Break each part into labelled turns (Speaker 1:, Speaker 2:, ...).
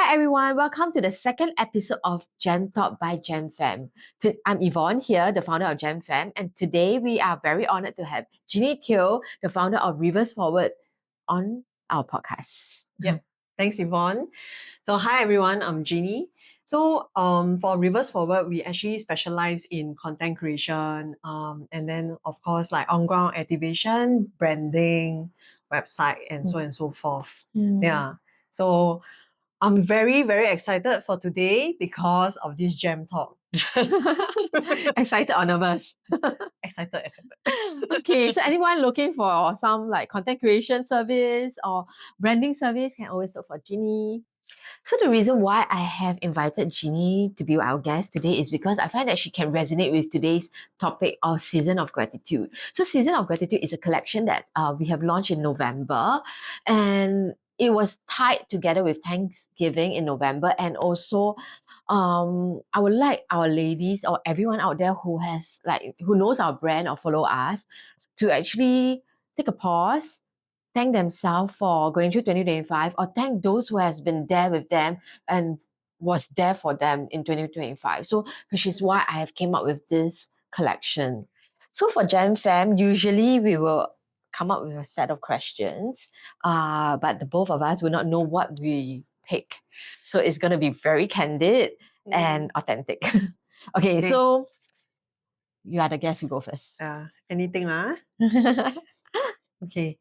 Speaker 1: Hi everyone, welcome to the second episode of Gem Talk by Gem Femme. I'm Yvonne here, the founder of Gem Femme, and today we are very honored to have Jeanie Teo, the founder of Reverse Forward, on our podcast.
Speaker 2: Yep. Thanks, Yvonne. So, hi everyone, I'm Jeanie. So, for Reverse Forward, we actually specialize in content creation, and then of course like on-ground activation, branding, website, and so on and so forth. Yeah. So, I'm very, very excited for today because of this Gem Talk.
Speaker 1: Excited or nervous?
Speaker 2: Excited.
Speaker 1: Okay, so anyone looking for some like content creation service or branding service can always look for Jeanie. So the reason why I have invited Jeanie to be our guest today is because I find that she can resonate with today's topic of Season of Gratitude. So Season of Gratitude is a collection that we have launched in November, and it was tied together with Thanksgiving in November. And also I would like our ladies or everyone out there who knows our brand or follow us to actually take a pause, thank themselves for going through 2025, or thank those who has been there with them and was there for them in 2025. So, which is why I have came up with this collection. So for Gem Fam, usually we will come up with a set of questions, but the both of us will not know what we pick. So it's going to be very candid and authentic. Okay, so you are the guest, you go first.
Speaker 2: Anything lah? Okay.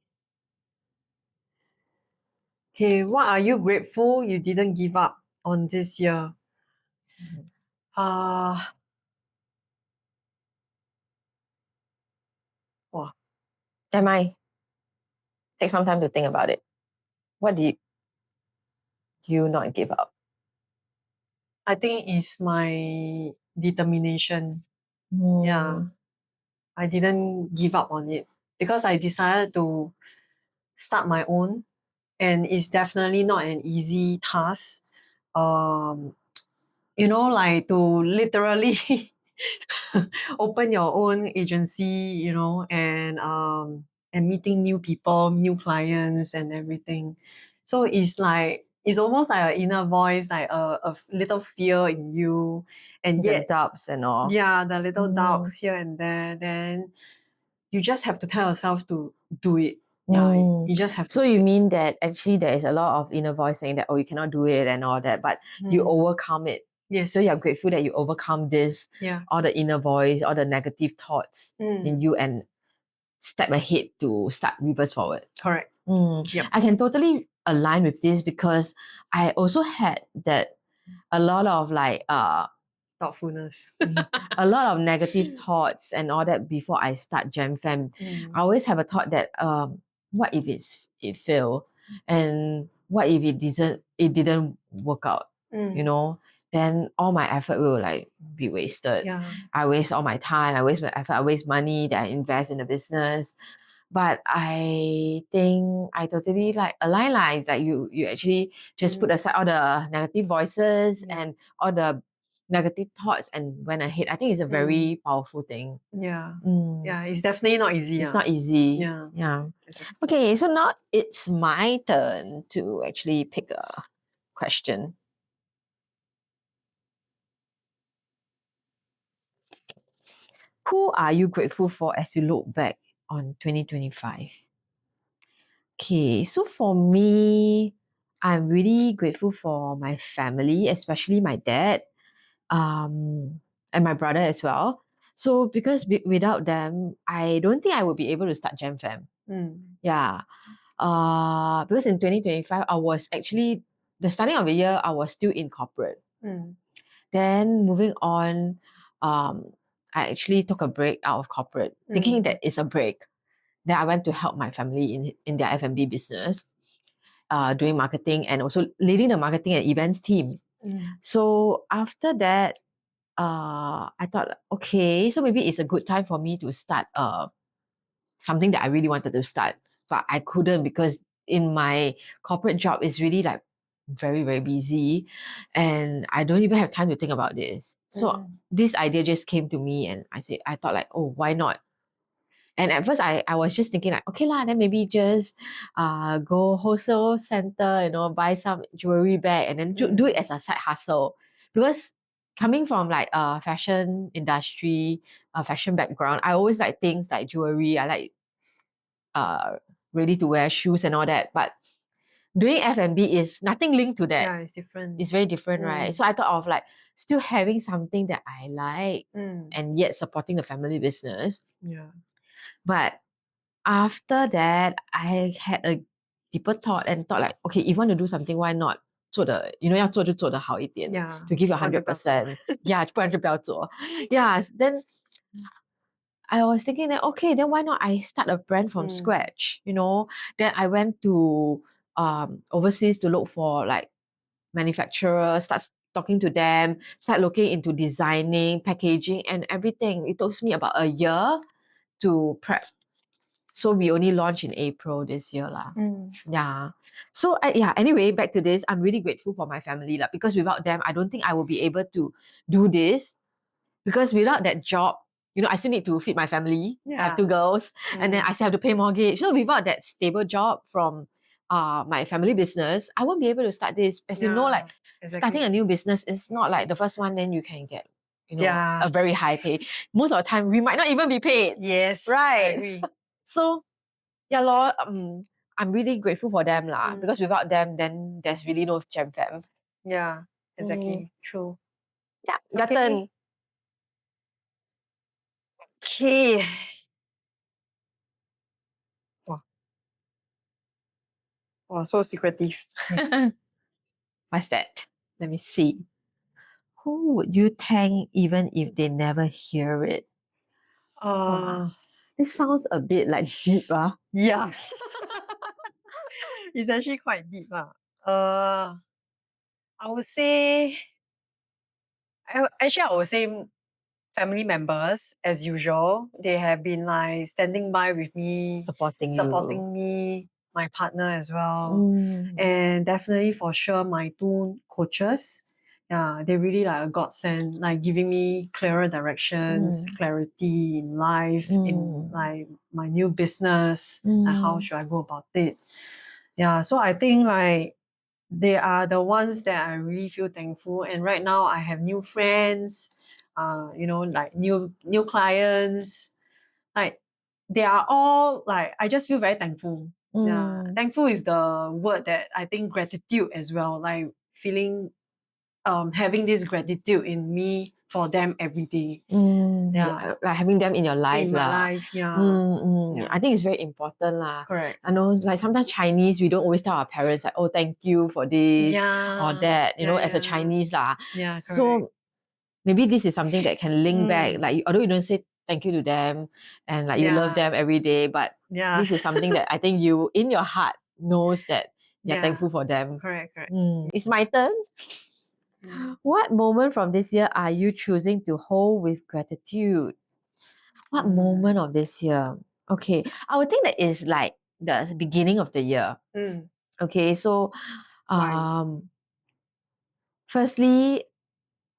Speaker 2: Okay, what are you grateful you didn't give up on this year? Wow.
Speaker 1: Am I? Take some time to think about it. What do you not give up?
Speaker 2: I think it's my determination. Yeah. I didn't give up on it because I decided to start my own, and it's definitely not an easy task. Like to literally open your own agency, and meeting new people, new clients and everything. So it's almost like an inner voice, like a little fear in you. And
Speaker 1: The
Speaker 2: yet,
Speaker 1: doubts and all.
Speaker 2: yeah, the little doubts here and there. Then you just have to tell yourself to do it. Yeah, you just have to.
Speaker 1: So you mean that actually there is a lot of inner voice saying that, oh, you cannot do it and all that, but you overcome it.
Speaker 2: Yes.
Speaker 1: So you're grateful that you overcome this, all the inner voice, all the negative thoughts in you, and step ahead to start Reverse Forward.
Speaker 2: Correct.
Speaker 1: Yep. I can totally align with this because I also had that a lot of
Speaker 2: thoughtfulness.
Speaker 1: a lot of negative thoughts and all that before I start Gem Femme. I always have a thought that what if it failed, and what if it didn't work out, then all my effort will be wasted.
Speaker 2: Yeah.
Speaker 1: I waste all my time, I waste my effort, I waste money that I invest in the business. But I think I totally align, like you actually just put aside all the negative voices and all the negative thoughts and went ahead. I think it's a very powerful thing.
Speaker 2: Yeah. Yeah, it's definitely not easy.
Speaker 1: It's not easy. Yeah. Okay, so now it's my turn to actually pick a question. Who are you grateful for as you look back on 2025? Okay, so for me, I'm really grateful for my family, especially my dad, and my brother as well. So because without them, I don't think I would be able to start Gem Femme. Yeah. Because in 2025, I was actually, the starting of the year, I was still in corporate. Then moving on, I actually took a break out of corporate, thinking that it's a break. Then I went to help my family in their F&B business, doing marketing and also leading the marketing and events team. So after that, I thought, okay, so maybe it's a good time for me to start something that I really wanted to start, but I couldn't because in my corporate job it's really very, very busy, and I don't even have time to think about this. So this idea just came to me, and I thought oh, why not? And at first I was just thinking like, okay lah, then maybe just go wholesale center, you know, buy some jewelry bag and then do it as a side hustle. Because coming from like a fashion industry, a fashion background, I always like things like jewelry. I like ready to wear shoes and all that. But doing F&B is nothing linked to that.
Speaker 2: Yeah, it's different.
Speaker 1: It's very different, right? So I thought of like still having something that I like and yet supporting the family business.
Speaker 2: Yeah.
Speaker 1: But after that, I had a deeper thought and thought like, okay, if you want to do something, why not 做的, you know, 要做就做得好一点,
Speaker 2: Yeah.
Speaker 1: to give you
Speaker 2: 不然就不要做。
Speaker 1: 100%. Yeah, 不然就不要做. Yeah, then I was thinking that, okay, then why not I start a brand from scratch, you know? Then I went to overseas to look for like manufacturers, start talking to them, start looking into designing, packaging and everything. It took me about a year to prep. So we only launched in April this year lah. Yeah. So yeah, anyway, back to this. I'm really grateful for my family lah, because without them, I don't think I will be able to do this. Because without that job, you know, I still need to feed my family. I have 2 girls, and then I still have to pay mortgage. So without that stable job from my family business, I won't be able to start this. As you know, like starting a new business is not like the first one, then you can get, you know, a very high pay. Most of the time, we might not even be paid.
Speaker 2: Yes,
Speaker 1: right?
Speaker 2: I agree.
Speaker 1: So yeah, lor, I'm really grateful for them lah. Because without them, then there's really no Gem Femme.
Speaker 2: Yeah, exactly. True.
Speaker 1: Yeah, your
Speaker 2: Okay.
Speaker 1: turn.
Speaker 2: Okay. Wow, so secretive.
Speaker 1: What's that? Let me see. Who would you thank even if they never hear it? Wow. This sounds a bit like deep,
Speaker 2: Yeah. It's actually quite deep. I would say, I would say family members as usual. They have been like standing by with me,
Speaker 1: supporting
Speaker 2: me, my partner as well.
Speaker 1: you.
Speaker 2: And definitely for sure my 2 coaches. Yeah, they really like a godsend, like giving me clearer directions, clarity in life, in like my new business, and how should I go about it. Yeah, so I think like they are the ones that I really feel thankful. And right now I have new friends, you know, like new clients. Like they are all like, I just feel very thankful. Yeah, thankful is the word that I think gratitude as well. Like feeling, having this gratitude in me for them every day.
Speaker 1: Yeah, like having them in your life
Speaker 2: In my
Speaker 1: lah.
Speaker 2: life, yeah.
Speaker 1: I think it's very important lah.
Speaker 2: Correct.
Speaker 1: I know, like sometimes Chinese, we don't always tell our parents like, oh, thank you for this or that, you know, as a Chinese lah.
Speaker 2: Yeah, correct.
Speaker 1: So maybe this is something that can link back, like although you don't say thank you to them and like you love them every day, but this is something that I think you in your heart knows that you're thankful for them.
Speaker 2: Correct.
Speaker 1: It's my turn. What moment from this year are you choosing to hold with gratitude? What moment of this year? Okay, I would think that is like the beginning of the year. Okay, so
Speaker 2: Why?
Speaker 1: firstly,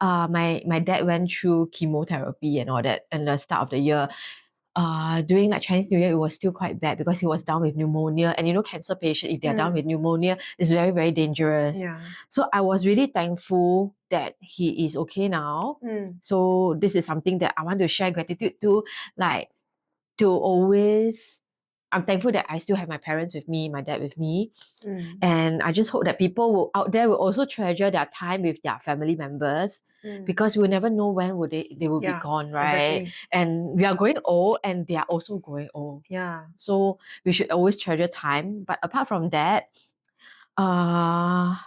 Speaker 1: my dad went through chemotherapy and all that in the start of the year. During like Chinese New Year, it was still quite bad because he was down with pneumonia. And you know, cancer patient, if they're down with pneumonia, is very, very dangerous.
Speaker 2: Yeah.
Speaker 1: So I was really thankful that he is okay now. So this is something that I want to share gratitude to, like to always. I'm thankful that I still have my parents with me, my dad with me. And I just hope that people out there will also treasure their time with their family members, because we'll never know when they will be gone, right?
Speaker 2: Exactly.
Speaker 1: And we are growing old and they are also growing old.
Speaker 2: Yeah.
Speaker 1: So we should always treasure time. But apart from that, I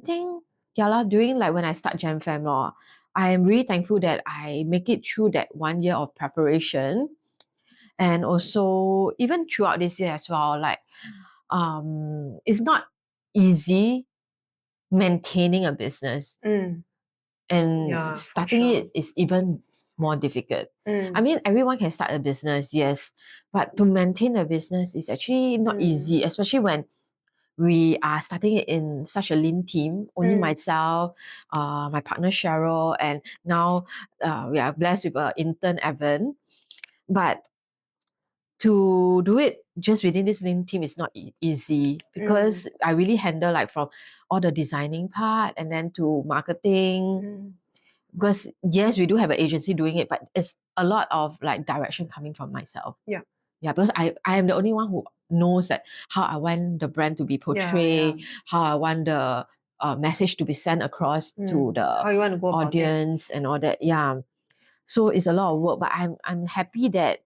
Speaker 1: think during like when I start Gem Femme, I am really thankful that I make it through that 1 year of preparation. And also even throughout this year as well, like it's not easy maintaining a business. And starting it is even more difficult. I mean, everyone can start a business, yes, but to maintain a business is actually not easy, especially when we are starting it in such a lean team. Only myself, my partner Cheryl, and now we are blessed with an intern Evan. But to do it just within this lean team is not easy because I really handle like from all the designing part and then to marketing. Because yes, we do have an agency doing it, but it's a lot of like direction coming from myself.
Speaker 2: Yeah.
Speaker 1: Yeah, because I am the only one who knows that how I want the brand to be portrayed, how I want the message to be sent across to the
Speaker 2: How you want to go about it.
Speaker 1: audience and all that. Yeah. So it's a lot of work, but I'm happy that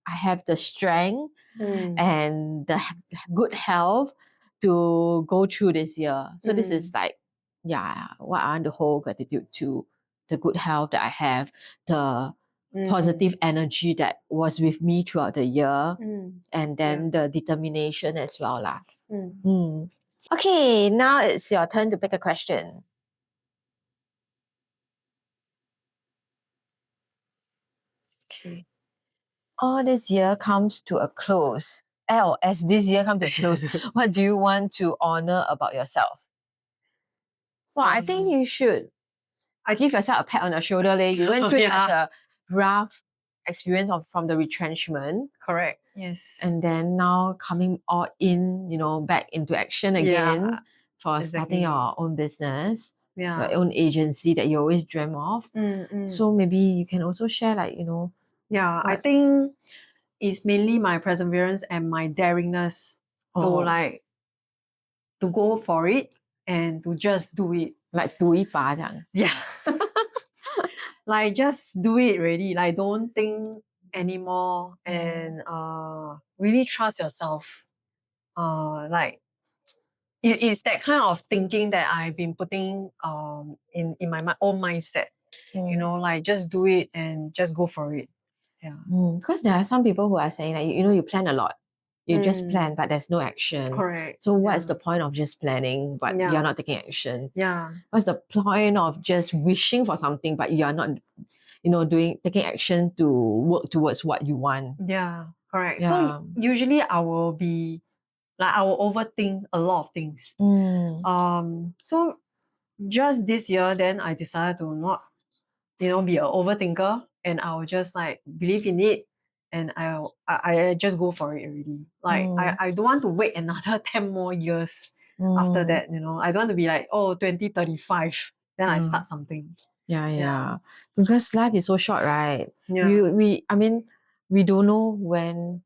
Speaker 1: I have the strength and the good health to go through this year. So this is like, yeah, what I want to hold gratitude to, the good health that I have, the positive energy that was with me throughout the year, and then the determination as well. Okay, now it's your turn to pick a question.
Speaker 2: Okay.
Speaker 1: All this year comes to a close. As this year comes to a close, what do you want to honor about yourself? Well, I think you should give yourself a pat on the shoulder. You went through such a rough experience from the retrenchment.
Speaker 2: Correct. Yes.
Speaker 1: And then now coming all in, back into action again for starting your own business, your own agency that you always dream of. So maybe you can also share
Speaker 2: I think it's mainly my perseverance and my daringness to go for it and to just do it.
Speaker 1: Like 赌一把这样.
Speaker 2: Yeah. Like just do it really. Like don't think anymore and really trust yourself. Like it's that kind of thinking that I've been putting in my own mindset. Like just do it and just go for it. Yeah.
Speaker 1: Because there are some people who are saying that, you plan a lot. You just plan, but there's no action.
Speaker 2: Correct.
Speaker 1: So what's the point of just planning, but you're not taking action?
Speaker 2: Yeah.
Speaker 1: What's the point of just wishing for something, but you're not, taking action to work towards what you want?
Speaker 2: Yeah. Correct.
Speaker 1: Yeah.
Speaker 2: So usually I will overthink a lot of things. So just this year, then I decided to not, be an overthinker, and I will just like believe in it, and I just go for it already. Like I don't want to wait another 10 more years after that. I don't want to be like 2035 then I start something.
Speaker 1: Yeah. Because life is so short, right?
Speaker 2: Yeah.
Speaker 1: We don't know when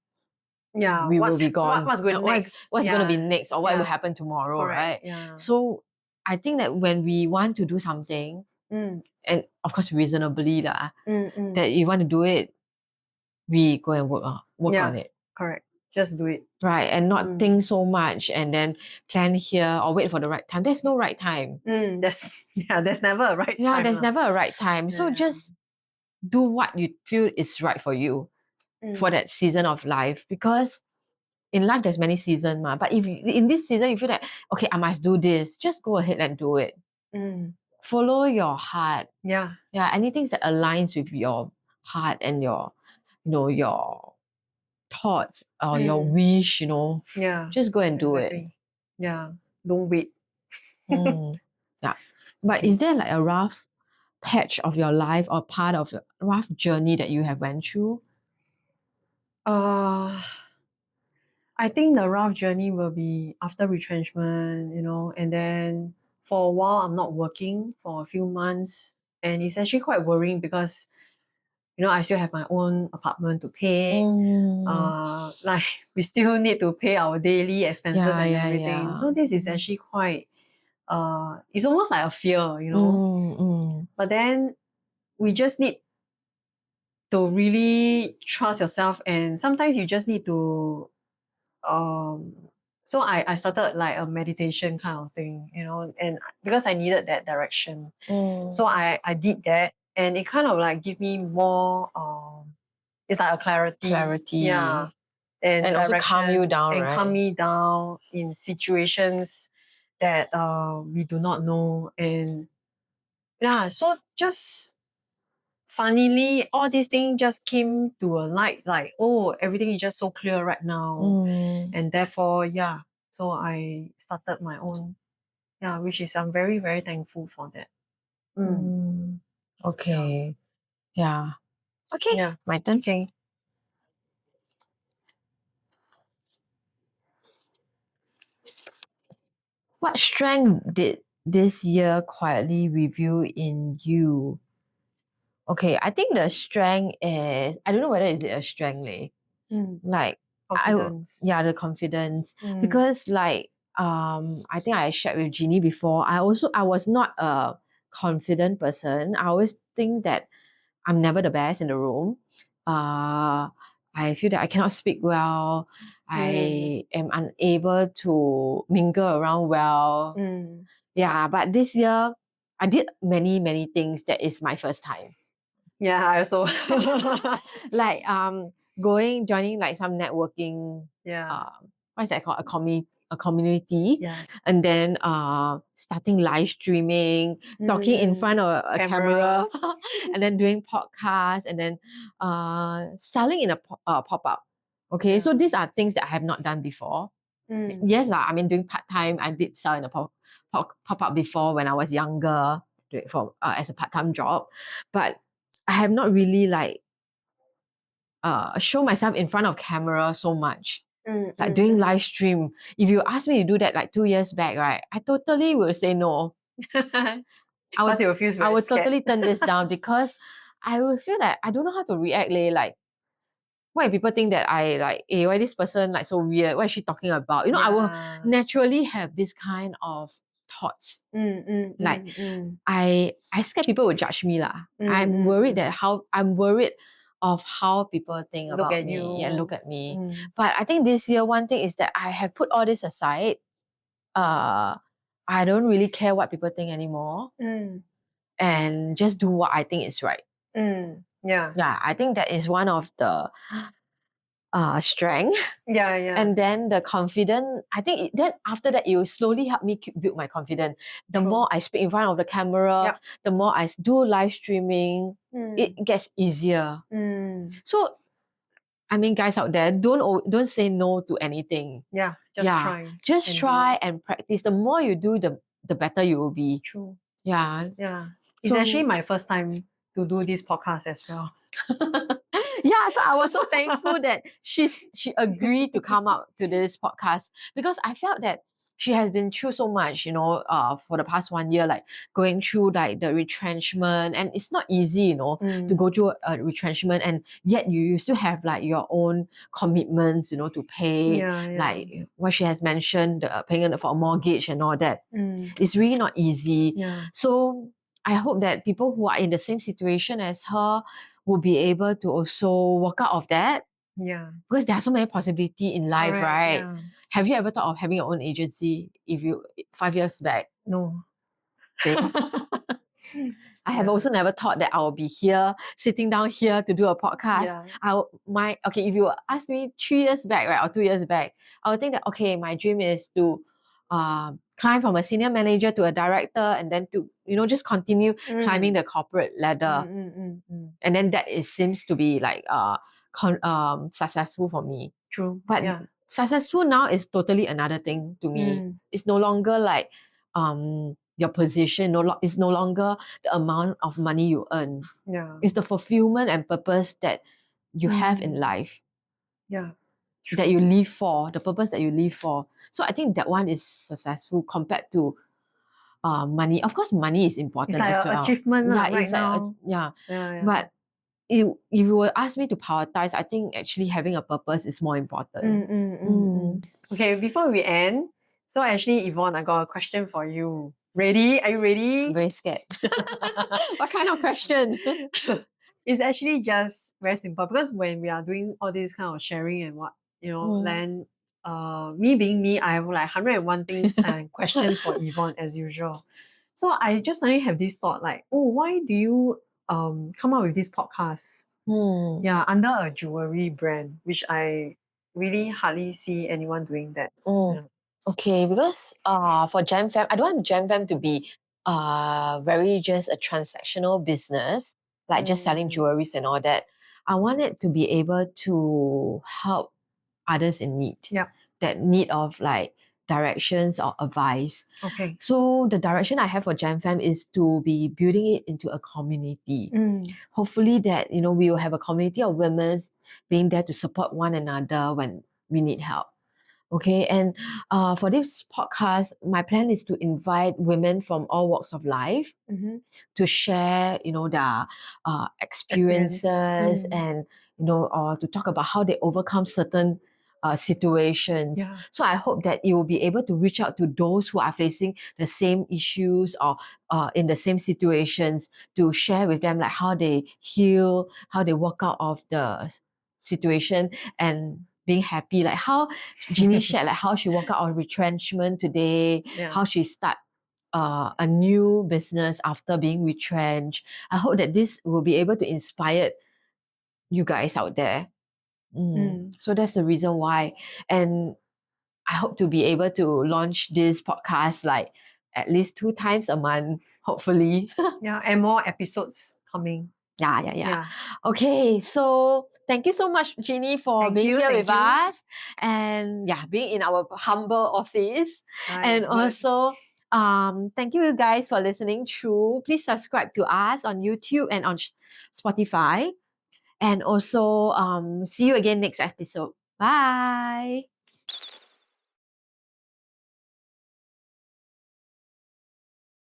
Speaker 1: we will be gone.
Speaker 2: What's going next?
Speaker 1: What's going to be next, or what will happen tomorrow,
Speaker 2: Correct.
Speaker 1: right?
Speaker 2: Yeah.
Speaker 1: So I think that when we want to do something, and of course reasonably that you want to do it, we go and work on it.
Speaker 2: Correct. Just do it.
Speaker 1: Right. And not think so much and then plan here or wait for the right time. There's no right time.
Speaker 2: There's never a right time.
Speaker 1: Yeah, there's never a right time. So just do what you feel is right for you for that season of life. Because in life, there's many seasons, but if in this season you feel that, okay, I must do this, just go ahead and do it. Follow your heart.
Speaker 2: Yeah.
Speaker 1: Anything that aligns with your heart and your thoughts or your wish, just go and do it.
Speaker 2: Yeah. Don't wait.
Speaker 1: Yeah. But is there like a rough patch of your life or part of the rough journey that you have went through?
Speaker 2: I think the rough journey will be after retrenchment, and then for a while I'm not working for a few months, and it's actually quite worrying because I still have my own apartment to pay. Like we still need to pay our daily expenses and everything. So this is actually quite it's almost like a fear, But then we just need to really trust yourself, and sometimes you just need to so I started like a meditation kind of thing, and because I needed that direction. So I did that, and it kind of like give me more it's like a clarity. Yeah. And
Speaker 1: also calm you down,
Speaker 2: and
Speaker 1: right?
Speaker 2: calm me down in situations that we do not know. And so just funnily all these things just came to a light, like everything is just so clear right now. And therefore so I started my own, which is I'm very, very thankful for that.
Speaker 1: Okay. Yeah. Okay.
Speaker 2: Yeah.
Speaker 1: My turn.
Speaker 2: Okay.
Speaker 1: What strength did this year quietly reveal in you? Okay, I think the strength is, I don't know whether is it a strength,
Speaker 2: Mm.
Speaker 1: like
Speaker 2: Confidence.
Speaker 1: yeah, the confidence.
Speaker 2: Mm.
Speaker 1: Because like I think I shared with Jeannie before, I was not a confident person. I always think that I'm never the best in the room. I feel that I cannot speak well. I am unable to mingle around well.
Speaker 2: Mm.
Speaker 1: Yeah, but this year I did many, many things that is my first time.
Speaker 2: Yeah, I also.
Speaker 1: Like joining like some networking
Speaker 2: Yeah.
Speaker 1: what's that called? A community.
Speaker 2: Yeah.
Speaker 1: And then starting live streaming, talking in front of a camera, and then doing podcasts, and then selling in a pop-up. Okay, so
Speaker 2: Yeah.
Speaker 1: these are things that I have not done before.
Speaker 2: Mm.
Speaker 1: Yes, I mean, doing part-time, I did sell in a pop-up before when I was younger, for as a part-time job. But I have not really like show myself in front of camera so much. Like doing live stream. If you ask me to do that like 2 years back, right, I totally will say no. I
Speaker 2: Because you feel very
Speaker 1: would
Speaker 2: scared.
Speaker 1: totally turn this down because I will feel that I don't know how to react. Like, what if people think that I like, hey, why this person like so weird? What is she talking about? You know, I will
Speaker 2: Yeah.
Speaker 1: naturally have this kind of thoughts. Like,
Speaker 2: Mm.
Speaker 1: I scared people will judge me lah. I'm worried that I'm worried of how people think
Speaker 2: Look
Speaker 1: about
Speaker 2: at
Speaker 1: me.
Speaker 2: you.
Speaker 1: Yeah, look at me.
Speaker 2: Mm.
Speaker 1: But I think this year one thing is that I have put all this aside. I don't really care what people think anymore,
Speaker 2: Mm.
Speaker 1: and just do what I think is right.
Speaker 2: Yeah.
Speaker 1: Yeah, I think that is one of the strength.
Speaker 2: Yeah.
Speaker 1: And then the confidence, I think then after that, it will slowly help me build my confidence. The
Speaker 2: True.
Speaker 1: more I speak in front of the camera,
Speaker 2: Yep.
Speaker 1: the more I do live streaming, it gets easier. So, I mean, guys out there, don't say no to anything.
Speaker 2: Yeah. Just try.
Speaker 1: Just
Speaker 2: and
Speaker 1: try and practice. The more you do, the better you will be.
Speaker 2: True.
Speaker 1: Yeah.
Speaker 2: Yeah. It's actually my first time to do this podcast as well.
Speaker 1: Yeah, so I was so thankful that she agreed to come out to this podcast, because I felt that she has been through so much, for the past 1 year, like going through like the retrenchment, and it's not easy, to go through a retrenchment, and yet you still have like your own commitments, to pay,
Speaker 2: Yeah.
Speaker 1: like what she has mentioned, paying for a mortgage and all that. It's really not easy.
Speaker 2: Yeah.
Speaker 1: So I hope that people who are in the same situation as her will be able to also walk out of that,
Speaker 2: Yeah.
Speaker 1: because there are so many possibilities in life,
Speaker 2: Correct,
Speaker 1: right?
Speaker 2: yeah.
Speaker 1: Have you ever thought of having your own agency 5 years back?
Speaker 2: No.
Speaker 1: See? I have also never thought that I will be here, sitting down here to do a podcast.
Speaker 2: Yeah.
Speaker 1: If you ask me 3 years back, right, or 2 years back, I would think that, okay, my dream is to climb from a senior manager to a director, and then to, just continue climbing the corporate ladder. And then that seems to be like successful for me.
Speaker 2: True.
Speaker 1: But
Speaker 2: Yeah.
Speaker 1: successful now is totally another thing to me. It's no longer like your position, it's no longer the amount of money you earn.
Speaker 2: Yeah.
Speaker 1: It's the fulfillment and purpose that you have in life,
Speaker 2: Yeah.
Speaker 1: that you live for, the purpose that you live for. So I think that one is successful compared to money. Of course, money is important
Speaker 2: It's like
Speaker 1: as
Speaker 2: an
Speaker 1: well.
Speaker 2: achievement
Speaker 1: Yeah,
Speaker 2: right
Speaker 1: it's like
Speaker 2: now.
Speaker 1: yeah.
Speaker 2: Yeah.
Speaker 1: But if you were ask me to prioritize, I think actually having a purpose is more important.
Speaker 2: Okay, before we end, so actually, Yvonne, I got a question for you. Ready? Are you ready?
Speaker 1: I'm very scared. What kind of question?
Speaker 2: It's actually just very simple, because when we are doing all this kind of sharing and what, then me being me, I have like 101 things and questions for Yvonne as usual. So I just suddenly have this thought like, oh, why do you come up with this podcast? Yeah, under a jewelry brand, which I really hardly see anyone doing that. Yeah.
Speaker 1: Okay, because for Gem Femme, I don't want Gem Femme to be very just a transactional business, like just selling jewelries and all that. I want it to be able to help others in need.
Speaker 2: Yeah.
Speaker 1: That need of like directions or advice.
Speaker 2: Okay.
Speaker 1: So the direction I have for Gem Femme is to be building it into a community. Hopefully that, we will have a community of women being there to support one another when we need help. Okay, and for this podcast, my plan is to invite women from all walks of life
Speaker 2: Mm-hmm.
Speaker 1: to share, their
Speaker 2: Experience.
Speaker 1: experiences and, or to talk about how they overcome certain situations.
Speaker 2: Yeah.
Speaker 1: So I hope that you will be able to reach out to those who are facing the same issues or in the same situations to share with them like how they heal, how they work out of the situation and being happy. Like how Jeannie shared, like how she worked out on retrenchment today,
Speaker 2: Yeah.
Speaker 1: how she start a new business after being retrenched. I hope that this will be able to inspire you guys out there. So that's the reason why. And I hope to be able to launch this podcast like at least 2 times a month, hopefully.
Speaker 2: Yeah. And more episodes coming.
Speaker 1: Yeah.
Speaker 2: Yeah.
Speaker 1: Okay, so thank you so much, Jeannie, for
Speaker 2: Thank
Speaker 1: being
Speaker 2: you.
Speaker 1: here
Speaker 2: Thank
Speaker 1: with
Speaker 2: you.
Speaker 1: us and being in our humble office. And
Speaker 2: It's good.
Speaker 1: also, thank you guys for listening through. Please subscribe to us on YouTube and on Spotify. And also, see you again next episode. Bye.